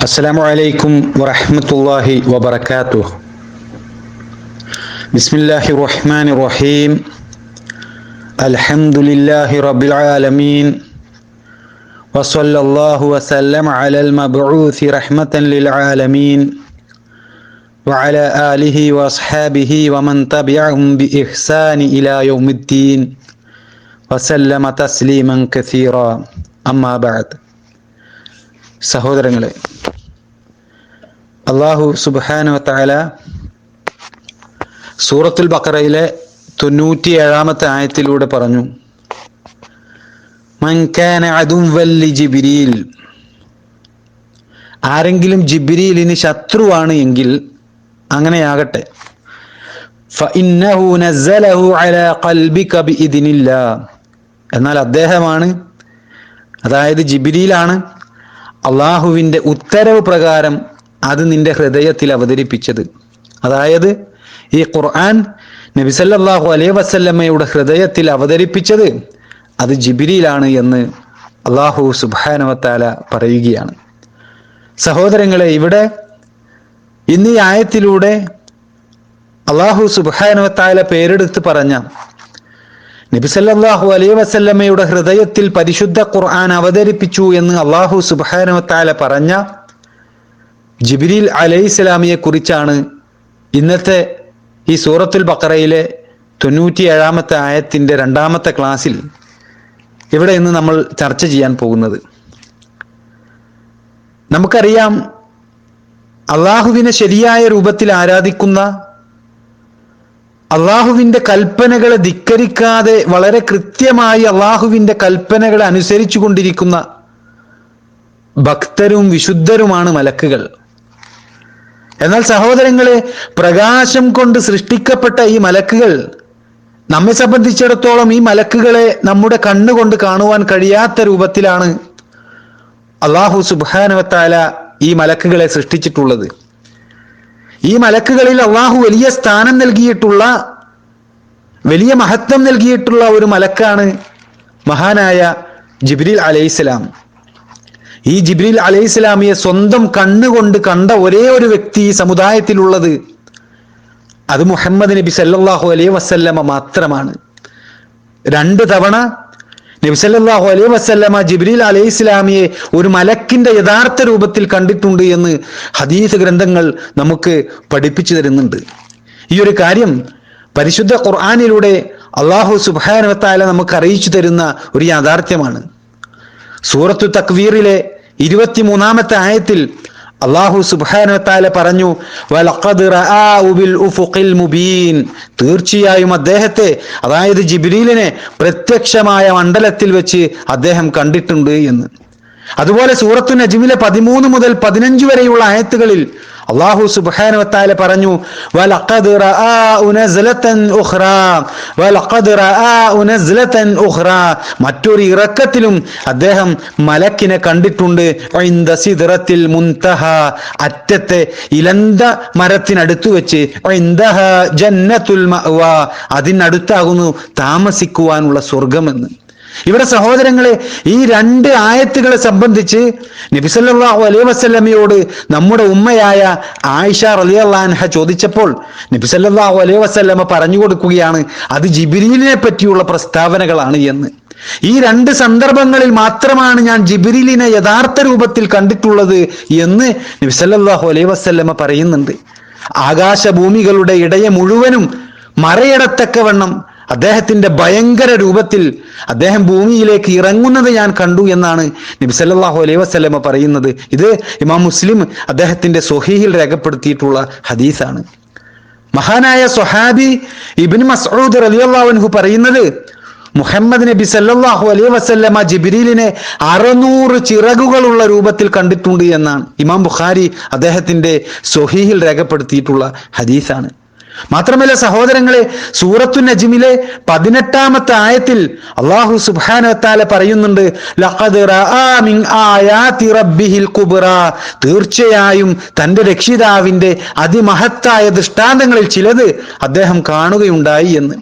السلام عليكم ورحمة الله وبركاته. بسم الله الرحمن الرحيم. الحمد لله رب العالمين، وصلى الله وسلم على المبعوث رحمة للعالمين وعلى آله وأصحابه ومن تبعهم بإحسان إلى يوم الدين وسلم تسليما كثيرا. أما بعد. സഹോദരങ്ങളെ, അല്ലാഹു സുബ്ഹാനഹു വ തആല സൂറത്തുൽ ബഖറയിലെ 97-ാമത്തെ ആയത്തിലൂടെ പറഞ്ഞു, മൻ കാന അദുവ്വൻ ലിജിബ്രീൽ, ആരെങ്കിലും ജിബ്രീലിന് ശത്രുവാണ് എങ്കിൽ അങ്ങനെയാകട്ടെ, ഫഇന്നഹു നസ്സലഹു അലാ ഖൽബിക ബിഇദ്നില്ലാഹ്, എന്നാൽ അദ്ദേഹമാണ്, അതായത് ജിബ്രീലാണ് അള്ളാഹുവിൻ്റെ ഉത്തരവ് പ്രകാരം അത് നിന്റെ ഹൃദയത്തിൽ അവതരിപ്പിച്ചത്. അതായത് ഈ ഖുർആൻ നബി സല്ലല്ലാഹു അലൈഹി വസല്ലമയുടെ ഹൃദയത്തിൽ അവതരിപ്പിച്ചത് അത് ജിബ്രീലാണ് എന്ന് അള്ളാഹു സുബ്ഹാനഹു വ തആല പറയുകയാണ്. സഹോദരങ്ങളെ, ഇവിടെ ഇന്ന് ഈ ആയത്തിലൂടെ അള്ളാഹു സുബ്ഹാനഹു വ തആല പേരെടുത്ത് പറഞ്ഞ നബി സല്ലല്ലാഹു അലൈഹി വസല്ലമയുടെ ഹൃദയത്തിൽ പരിശുദ്ധ ഖുർആൻ അവതരിപ്പിച്ചു എന്ന് അള്ളാഹു സുബ്ഹാനഹു വ തആല പറഞ്ഞ ജിബ്രീൽ അലൈഹിസ്സലാമിയെ കുറിച്ചാണ് ഇന്നത്തെ ഈ സൂറത്തുൽ ബഖറയിലെ 97-ാമത്തെ ആയത്തിന്റെ 2-ാമത്തെ ക്ലാസ്സിൽ ഇവിടെ ഇന്ന് നമ്മൾ ചർച്ച ചെയ്യാൻ പോകുന്നത്. നമുക്കറിയാം, അള്ളാഹുവിനെ ശരിയായ രൂപത്തിൽ ആരാധിക്കുന്ന, അള്ളാഹുവിൻ്റെ കൽപ്പനകളെ ധിക്കരിക്കാതെ വളരെ കൃത്യമായി അള്ളാഹുവിൻ്റെ കൽപ്പനകളെ അനുസരിച്ചു കൊണ്ടിരിക്കുന്ന ഭക്തരും വിശുദ്ധരുമാണ് മലക്കുകൾ. എന്നാൽ സഹോദരങ്ങളെ, പ്രകാശം കൊണ്ട് സൃഷ്ടിക്കപ്പെട്ട ഈ മലക്കുകൾ, നമ്മെ സംബന്ധിച്ചിടത്തോളം ഈ മലക്കുകളെ നമ്മുടെ കണ്ണുകൊണ്ട് കാണുവാൻ കഴിയാത്ത രൂപത്തിലാണ് അള്ളാഹു സുബ്ഹാനഹു വ തആല ഈ മലക്കുകളെ സൃഷ്ടിച്ചിട്ടുള്ളത്. ഈ മലക്കുകളിൽ അള്ളാഹു വലിയ സ്ഥാനം നൽകിയിട്ടുള്ള, വലിയ മഹത്വം നൽകിയിട്ടുള്ള ഒരു മലക്കാണ് മഹാനായ ജിബ്രീൽ അലൈഹിസ്സലാം. ഈ ജിബ്രീൽ അലൈഹിസ്സലാമിയെ സ്വന്തം കണ്ണുകൊണ്ട് കണ്ട ഒരേ ഒരു വ്യക്തി ഈ സമുദായത്തിലുള്ളത് അത് മുഹമ്മദ് നബി സല്ലല്ലാഹു അലൈഹി വസല്ലമ മാത്രമാണ്. 2 തവണ നബി സല്ലല്ലാഹു അലൈഹി വസല്ലമ ജിബ്രീൽ അലൈഹിസ്സലാമിയെ ഒരു മലക്കിന്റെ യഥാർത്ഥ രൂപത്തിൽ കണ്ടിട്ടുണ്ട് എന്ന് ഹദീസ് ഗ്രന്ഥങ്ങൾ നമുക്ക് പഠിപ്പിച്ചു തരുന്നുണ്ട്. ഈ ഒരു കാര്യം പരിശുദ്ധ ഖുർആനിലൂടെ അല്ലാഹു സുബ്ഹാനഹു വ തആല നമുക്ക് അറിയിച്ചു തരുന്ന ഒരു യാഥാർത്ഥ്യമാണ്. സൂറത്തു തക്വീറിലെ 23-ാമത്തെ ആയത്തിൽ അല്ലാഹു സുബ്ഹാനഹു വ തആല പറഞ്ഞു, വലഖദ് റആഉ ബിൽ ഉഫുഖിൽ മുബീൻ, തീർച്ചയായും അദ്ദേഹത്തെ, അതായത് ജിബ്രീലിനെ പ്രത്യക്ഷമായ മണ്ഡലത്തിൽ വെച്ച് അദ്ദേഹം കണ്ടിട്ടുണ്ട് എന്ന്. അതുപോലെ സൂറത്തു നജ്മിലെ 13 മുതൽ 15 വരെയുള്ള ആയത്തുകളിൽ അല്ലാഹു സുബ്ഹാനഹു വ തആല പറഞ്ഞു, വലഖദ് റആഉ നസ്ലതൻ ഉഖ്റാ, വലഖദ് റആഉ നസ്ലതൻ ഉഖ്റാ, മറ്റൊരു ഇറക്കത്തിലും അദ്ദേഹം മലക്കിനെ കണ്ടിട്ടുണ്ട്. ഇൻദ സിദ്റത്തിൽ മുൻതഹ, അറ്റത്തെ ഇലന്ത മരത്തിനടുത്ത് വെച്ച്. ഇൻദഹ ജന്നത്തുൽ മഅവാ, അതിനടുത്താകുന്നു താമസിക്കുവാനുള്ള സ്വർഗമെന്ന്. ഇവിടെ സഹോദരങ്ങളെ, ഈ 2 ആയത്തുകളെ സംബന്ധിച്ച് നബി സല്ലല്ലാഹു അലൈഹി വസല്ലമയോട് നമ്മുടെ ഉമ്മയായ ആയിഷ റളിയല്ലാഹു അൻഹ ചോദിച്ചപ്പോൾ നബി സല്ലല്ലാഹു അലൈഹി വസല്ലമ പറഞ്ഞു കൊടുക്കുകയാണ് അത് ജിബ്രീലിനെ പറ്റിയുള്ള പ്രസ്താവനകളാണ് എന്ന്. ഈ 2 സന്ദർഭങ്ങളിൽ മാത്രമാണ് ഞാൻ ജിബ്രീലിനെ യഥാർത്ഥ രൂപത്തിൽ കണ്ടിട്ടുള്ളത് എന്ന് നബി സല്ലല്ലാഹു അലൈഹി വസല്ലമ പറയുന്നുണ്ട്. ആകാശഭൂമികളുടെ ഇടയെ മുഴുവനും മറയടത്തക്കവണ്ണം അദ്ദേഹത്തിന്റെ ഭയങ്കര രൂപത്തിൽ അദ്ദേഹം ഭൂമിയിലേക്ക് ഇറങ്ങുന്നത് ഞാൻ കണ്ടു എന്നാണ് നബി സല്ലല്ലാഹു അലൈഹി വസല്ലമ പറയുന്നത്. ഇത് ഇമാം മുസ്ലിം അദ്ദേഹത്തിന്റെ സ്വഹീഹിൽ രേഖപ്പെടുത്തിയിട്ടുള്ള ഹദീസാണ്. മഹാനായ സ്വഹാബി ഇബ്നു മസ്ഊദ് റളിയല്ലാഹു അൻഹു പറയുന്നത്, മുഹമ്മദ് നബി സല്ലല്ലാഹു അലൈഹി വസല്ലമ ജിബ്രീലിനെ 600 ചിറകുകളുള്ള രൂപത്തിൽ കണ്ടിട്ടുണ്ട് എന്നാണ് ഇമാം ബുഖാരി അദ്ദേഹത്തിന്റെ സ്വഹീഹിൽ രേഖപ്പെടുത്തിയിട്ടുള്ള ഹദീസാണ്. മാത്രമല്ല സഹോദരങ്ങളെ, സൂറത്തു നജ്മിലെ 18-ാമത്തെ ആയത്തിൽ അല്ലാഹു സുബ്ഹാനഹു വ തആല പറയുന്നുണ്ട്, ലഖദ് റആ മിൻ ആയാതി റബ്ബിഹിൽ കുബ്റാ, തീർച്ചയായും തന്റെ രക്ഷിതാവിന്റെ അതിമഹത്തായ ദൃഷ്ടാന്തങ്ങളിൽ ചിലത് അദ്ദേഹം കാണുകയുണ്ടായി എന്ന്.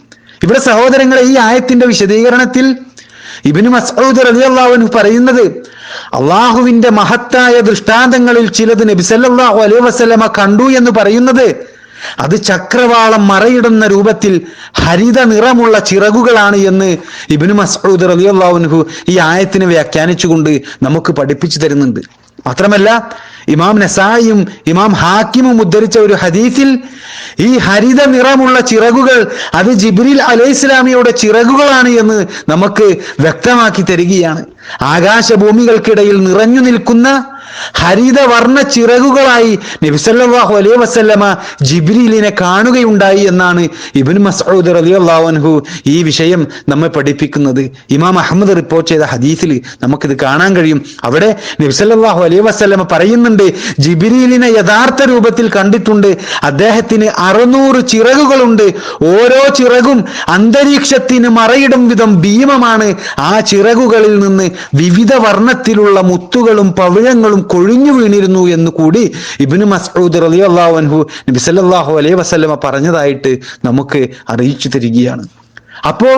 ഇവിടെ സഹോദരങ്ങളെ, ഈ ആയത്തിന്റെ വിശദീകരണത്തിൽ ഇബ്നു മസ്ഊദ് റളിയല്ലാഹു അൻഹു പറയുന്നത്, അള്ളാഹുവിന്റെ മഹത്തായ ദൃഷ്ടാന്തങ്ങളിൽ ചിലത് നബി സല്ലല്ലാഹു അലൈഹി വസല്ലമ കണ്ടു എന്ന് പറയുന്നത് അത് ചക്രവാളം മറയിടുന്ന രൂപത്തിൽ ഹരിത നിറമുള്ള ചിറകുകളാണ് എന്ന് ഇബ്നു മസ്ഊദ് റളിയല്ലാഹു അൻഹു ഈ ആയത്തിനെ വ്യാഖ്യാനിച്ചുകൊണ്ട് നമുക്ക് പഠിപ്പിച്ചു തരുന്നുണ്ട്. മാത്രമല്ല ഇമാം നസായിയും ഇമാം ഹാക്കിമും ഉദ്ധരിച്ച ഒരു ഹദീസിൽ ഈ ഹരിത നിറമുള്ള ചിറകുകൾ അത് ജിബ്രീൽ അലൈഹിസ്സലാമിയുടെ ചിറകുകളാണ് എന്ന് നമുക്ക് വ്യക്തമാക്കി തരികയാണ്. ആകാശഭൂമികൾക്കിടയിൽ നിറഞ്ഞു നിൽക്കുന്ന ഹരിതവർണ്ണ ചിറകുകളായി നബി സല്ലല്ലാഹു അലൈഹി വസല്ലമ ജിബ്രീലിനെ കാണുകയുണ്ടായി എന്നാണ് ഇബ്നു മസ്ഊദ് റളിയല്ലാഹു അൻഹു ഈ വിഷയം നമ്മെ പഠിപ്പിക്കുന്നത്. ഇമാം അഹ്മദ് റിപ്പോർട്ട് ചെയ്ത ഹദീസിൽ നമുക്കിത് കാണാൻ കഴിയും. അവിടെ നബി സല്ലല്ലാഹു അലൈഹി വസല്ലമ പറയുന്നുണ്ട്, ജിബ്രീലിനെ യഥാർത്ഥ രൂപത്തിൽ കണ്ടിട്ടുണ്ട്. അദ്ദേഹത്തിന് 600 ചിറകുകളുണ്ട്. ഓരോ ചിറകും അന്തരീക്ഷത്തിന് മറയിടും വിധം ഭീമമാണ്. ആ ചിറകുകളിൽ നിന്ന് വിവിധ വർണ്ണത്തിലുള്ള മുത്തുകളും പവിഴങ്ങളും കൊഴിഞ്ഞു വീണിരുന്നു എന്ന് കൂടി ഇബ്നു മസ്ഊദ് റളിയല്ലാഹു അൻഹു നബി സല്ലല്ലാഹു അലൈഹി വസല്ലമ പറഞ്ഞതായിട്ട് നമുക്ക് അറിയിച്ചു തരികയാണ്. അപ്പോ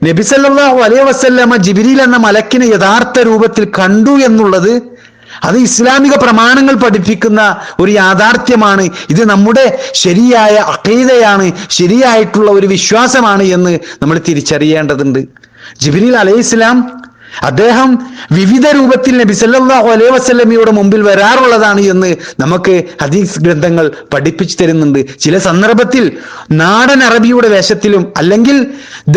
നബി സല്ലല്ലാഹു അലൈഹി വസല്ലമ ജിബ്രീൽ എന്ന മലക്കിനെ യഥാർത്ഥ രൂപത്തിൽ കണ്ടു എന്നുള്ളത് അത് ഇസ്ലാമിക പ്രമാണങ്ങൾ പഠിപ്പിക്കുന്ന ഒരു യാഥാർത്ഥ്യമാണ്. ഇത് നമ്മുടെ ശരിയായ അഖീദയാണ്, ശരിയായിട്ടുള്ള ഒരു വിശ്വാസമാണ് എന്ന് നമ്മൾ തിരിച്ചറിയേണ്ടതുണ്ട്. ജിബ്രീൽ അലൈഹിസ്സലാം അദ്ദേഹം വിവിധ രൂപത്തിൽ നബി സല്ലല്ലാഹു അലൈഹി വസല്ലമയുടെ മുമ്പിൽ വരാറുള്ളതാണ് എന്ന് നമുക്ക് ഹദീസ് ഗ്രന്ഥങ്ങൾ പഠിപ്പിച്ചു തരുന്നുണ്ട്. ചില സന്ദർഭത്തിൽ നാടൻ അറബിയുടെ വേഷത്തിലും അല്ലെങ്കിൽ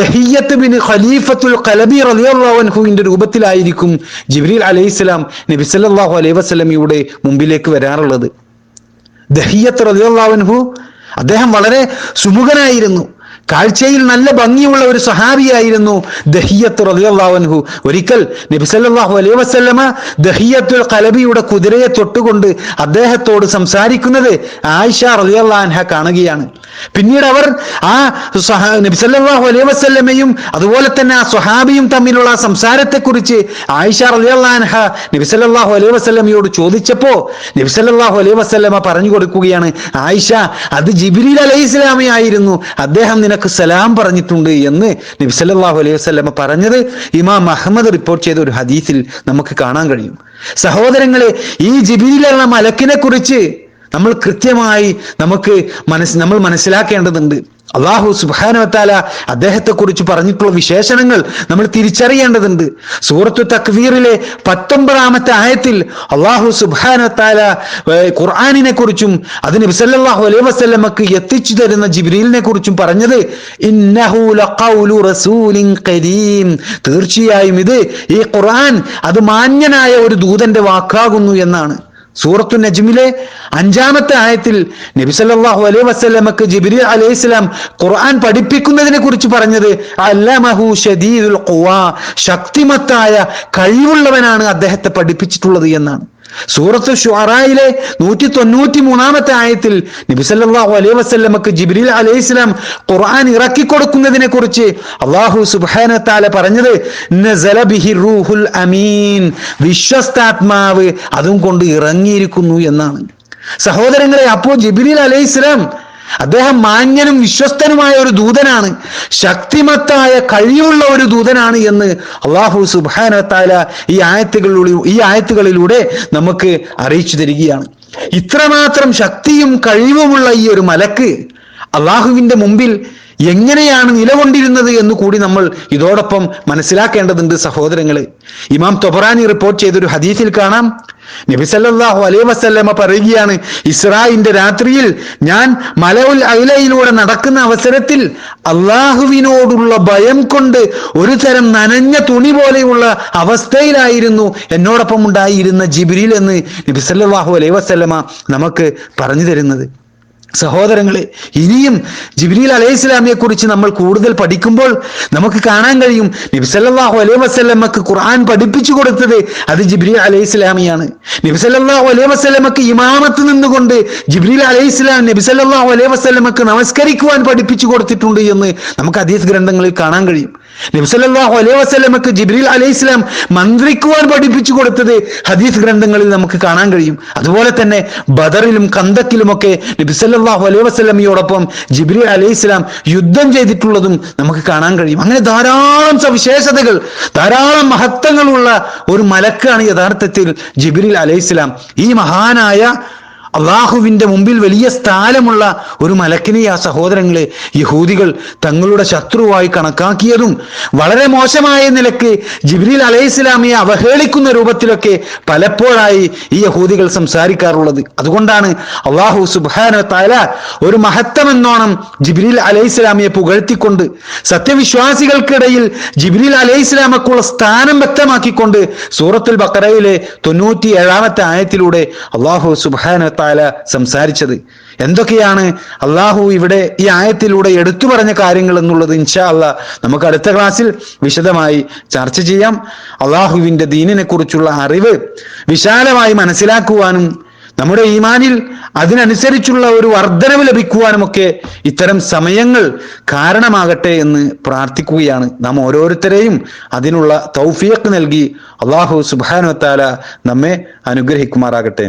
ദഹിയ്യത്ത് ബിൻ ഖലീഫത്തുൽ ഖലബി റളിയല്ലാഹു അൻഹുവിന്റെ രൂപത്തിലായിരിക്കും ജിബ്രീൽ അലൈഹിസ്സലാം നബി സല്ലല്ലാഹു അലൈഹി വസല്ലമയുടെ മുമ്പിലേക്ക് വരാറുള്ളത്. ദഹിയ്യത്ത് റളിയല്ലാഹു അൻഹു അദ്ദേഹം വളരെ സുമുഖനായിരുന്നു, കാഴ്ചയിൽ നല്ല ഭംഗിയുള്ള ഒരു സഹാബിയായിരുന്നു ദഹിയ്യത്ത് റളിയല്ലാഹു അൻഹു. ഒരിക്കൽ നബി സല്ലല്ലാഹു അലൈഹി വസല്ലമ ദഹിയ്യത്തുൽ ഖലബിയുടെ കുതിരയെ തൊട്ടുകൊണ്ട് അദ്ദേഹത്തോട് സംസാരിക്കുന്നത് ആയിഷ റളിയല്ലാഹു അൻഹ കാണുകയാണ്. പിന്നീട് അവർ ആ നബി സല്ലല്ലാഹു അലൈഹി വസല്ലമയും അതുപോലെ തന്നെ ആ സ്വഹാബിയും തമ്മിലുള്ള സംസാരത്തെക്കുറിച്ച് ആയിഷ റളിയല്ലാഹു അൻഹ നബി സല്ലല്ലാഹു അലൈഹി വസല്ലമയോട് ചോദിച്ചപ്പോൾ നബി സല്ലല്ലാഹു അലൈഹി വസല്ലമ പറഞ്ഞു കൊടുക്കുകയാണ്, ആയിഷ, അത് ജിബ്രീൽ അലൈഹിസ്സലാമിയായിരുന്നു, അദ്ദേഹം നിനക്ക് സലാം പറഞ്ഞിട്ടുണ്ട് എന്ന് നബി സല്ലല്ലാഹു അലൈഹി വസല്ലമ പറഞ്ഞത് ഇമാം അഹ്മദ് റിപ്പോർട്ട് ചെയ്ത ഒരു ഹദീസിൽ നമുക്ക് കാണാൻ കഴിയും. സഹോദരങ്ങളെ, ഈ ജിബ്രീൽ എന്ന മലക്കിനെ കുറിച്ച് നമ്മൾ കൃത്യമായി നമ്മൾ മനസ്സിലാക്കേണ്ടതുണ്ട്. അല്ലാഹു സുബ്ഹാനഹു വ തആല അദ്ദേഹത്തെ കുറിച്ച് പറഞ്ഞിട്ടുള്ള വിശേഷണങ്ങൾ നമ്മൾ തിരിച്ചറിയേണ്ടതുണ്ട്. സൂറത്തു തക്വീറിലെ 19-ാമത്തെ ആയത്തിൽ അല്ലാഹു സുബ്ഹാനഹു വ തആല ഖുർആനിനെ കുറിച്ചും അത് നബി സല്ലല്ലാഹു അലൈഹി വസല്ലമക്ക് എത്തിച്ചു തരുന്ന ജിബ്രീലിനെ കുറിച്ചും പറഞ്ഞത് ഇന്നഹു ലഖൗലു റസൂലിൻ കരീം, തീർച്ചയായും ഇത് ഈ ഖുർആൻ അത് മാന്യനായ ഒരു ദൂതന്റെ വാക്കാകുന്നു എന്നാണ്. സൂറത്തു നജ്മിലെ 5-ാമത്തെ ആയത്തിൽ നബി സല്ലല്ലാഹു അലൈഹി വസല്ലമക്ക് ജിബ്രീൽ അലൈഹിസ്സലാം ഖുർആൻ പഠിപ്പിക്കുന്നതിനെ കുറിച്ച് പറഞ്ഞത് അല്ലമഹു ശദീദുൽ ഖുവാ, ശക്തിമത്തായ കഴിവുള്ളവനാണ് അദ്ദേഹത്തെ പഠിപ്പിച്ചിട്ടുള്ളത് എന്നാണ്. സൂറത്തു ശുഅറായിലെ 193-ാമത്തെ ആയത്തിൽ നബി സല്ലല്ലാഹു അലൈഹി വസല്ലമക്ക് ജിബ്രീൽ അലൈഹിസ്സലാം ഖുർആൻ ഇറക്കി കൊടുക്കുന്നതിനെ കുറിച്ച് അല്ലാഹു സുബ്ഹാനഹു വ തആല പറഞ്ഞത് നസല ബിഹി റൂഹുൽ അമീൻ, വിശ്വസ്താത്മാവ് അതും കൊണ്ട് ഇറങ്ങിയിരിക്കുന്നു എന്നാണ്. സഹോദരങ്ങളെ, അപ്പോൾ ജിബ്രീൽ അലൈഹിസ്സലാം അദ്ദേഹം മാന്യനും വിശ്വസ്തനുമായ ഒരു ദൂതനാണ്, ശക്തിമത്തായ കഴിവുള്ള ഒരു ദൂതനാണ് എന്ന് അല്ലാഹു സുബ്ഹാനഹു വ തആല ഈ ആയത്തുകളിലൂടെ നമുക്ക് അറിയിച്ചു തരികയാണ്. ഇത്രമാത്രം ശക്തിയും കഴിവുമുള്ള ഈ ഒരു മലക്ക് അള്ളാഹുവിന്റെ മുമ്പിൽ എങ്ങനെയാണ് നിലകൊണ്ടിരുന്നത് എന്ന് കൂടി നമ്മൾ ഇതോടൊപ്പം മനസ്സിലാക്കേണ്ടതുണ്ട് സഹോദരങ്ങളെ. ഇമാം തൊബറാനി റിപ്പോർട്ട് ചെയ്തൊരു ഹദീസിൽ കാണാം, നബി സല്ലല്ലാഹു അലൈഹി വസല്ലമ പറയുകയാണ്, ഇസ്രായിന്റെ രാത്രിയിൽ ഞാൻ മലഉൽ അഅ്ലയിലൂടെ നടക്കുന്ന അവസരത്തിൽ അള്ളാഹുവിനോടുള്ള ഭയം കൊണ്ട് ഒരു തരം നനഞ്ഞ തുണി പോലെയുള്ള അവസ്ഥയിലായിരുന്നു എന്നോടൊപ്പം ഉണ്ടായിരുന്ന ജിബ്രീൽ എന്ന് നബി സല്ലല്ലാഹു അലൈഹി വസല്ലമ നമുക്ക് പറഞ്ഞു തരുന്നത്. സഹോദരങ്ങളെ, ഇനിയും ജിബ്രീൽ അലൈഹിസ്സലാമിനെ കുറിച്ച് നമ്മൾ കൂടുതൽ പഠിക്കുമ്പോൾ നമുക്ക് കാണാൻ കഴിയും നബി സല്ലല്ലാഹു അലൈഹി വസല്ലമക്ക് ഖുർആൻ പഠിപ്പിച്ചു കൊടുത്തത് അത് ജിബ്രീൽ അലൈഹിസ്സലാമിയാണ്. നബി സല്ലല്ലാഹു അലൈഹി വസല്ലമക്ക് ഇമാമത്ത് നിന്നുകൊണ്ട് ജിബ്രീൽ അലൈഹിസ്സലാം നബി സല്ലല്ലാഹു അലൈഹി വസല്ലമക്ക് നമസ്കരിക്കുവാൻ പഠിപ്പിച്ചു കൊടുത്തിട്ടുണ്ട് എന്ന് നമുക്ക് ഹദീസ് ഗ്രന്ഥങ്ങളിൽ കാണാൻ കഴിയും. നബി സല്ലല്ലാഹു അലൈഹി വസല്ലമക്ക് ജിബ്രീൽ അലൈഹിസ്സലാം മന്ത്രിക്കുവാൻ പഠിപ്പിച്ചു കൊടുത്തത് ഹദീസ് ഗ്രന്ഥങ്ങളിൽ നമുക്ക് കാണാൻ കഴിയും. അതുപോലെ തന്നെ ബദറിലും കന്തക്കിലുമൊക്കെ നബി സല്ലല്ലാഹു അലൈഹി വസല്ലമയോടൊപ്പം ജിബ്രീൽ അലൈഹിസ്സലാം യുദ്ധം ചെയ്തിട്ടുള്ളതും നമുക്ക് കാണാൻ കഴിയും. അങ്ങനെ ധാരാളം സവിശേഷതകൾ, ധാരാളം മഹത്വങ്ങളുള്ള ഒരു മലക്കാണ് യഥാർത്ഥത്തിൽ ജിബ്രീൽ അലൈഹിസ്സലാം. ഈ മഹാനായ അള്ളാഹുവിന്റെ മുമ്പിൽ വലിയ സ്ഥാനമുള്ള ഒരു മലക്കിനെ ആ സഹോദരങ്ങളെ യഹൂദികൾ തങ്ങളുടെ ശത്രുവായി കണക്കാക്കിയതും വളരെ മോശമായ നിലക്ക് ജിബ്രീൽ അലൈഹിസ്സലാമിയെ അവഹേളിക്കുന്ന രൂപത്തിലൊക്കെ പലപ്പോഴായി ഈ യഹൂദികൾ സംസാരിക്കാറുള്ളത്. അതുകൊണ്ടാണ് അള്ളാഹു സുബ്ഹാനഹു വ തആല ഒരു മഹത്വമെന്നോണം ജിബ്രീൽ അലൈഹിസ്സലാമിയെ പുകഴ്ത്തിക്കൊണ്ട് സത്യവിശ്വാസികൾക്കിടയിൽ ജിബ്രീൽ അലൈഹിസ്സലാമക്കുള്ള സ്ഥാനം വ്യക്തമാക്കിക്കൊണ്ട് സൂറത്തുൽ ബഖറയിലെ 97-ാമത്തെ ആയത്തിലൂടെ അള്ളാഹു സുബ്ഹാനഹു തആല സംസാരിച്ചത്. എന്തൊക്കെയാണ് അള്ളാഹു ഇവിടെ ഈ ആയത്തിലൂടെ എടുത്തു പറഞ്ഞ കാര്യങ്ങൾ എന്നുള്ളത് ഇൻഷാ അല്ലാഹ് നമുക്ക് അടുത്ത ക്ലാസ്സിൽ വിശദമായി ചർച്ച ചെയ്യാം. അള്ളാഹുവിന്റെ ദീനിനെ കുറിച്ചുള്ള അറിവ് വിശാലമായി മനസ്സിലാക്കുവാനും നമ്മുടെ ഈമാനിൽ അതിനനുസരിച്ചുള്ള ഒരു വർധനവ് ലഭിക്കുവാനുമൊക്കെ ഇത്തരം സമയങ്ങൾ കാരണമാകട്ടെ എന്ന് പ്രാർത്ഥിക്കുകയാണ്. നാം ഓരോരുത്തരെയും അതിനുള്ള തൗഫീഖ് നൽകി അള്ളാഹു സുബ്ഹാനഹു വ തആല നമ്മെ അനുഗ്രഹിക്കുമാറാകട്ടെ.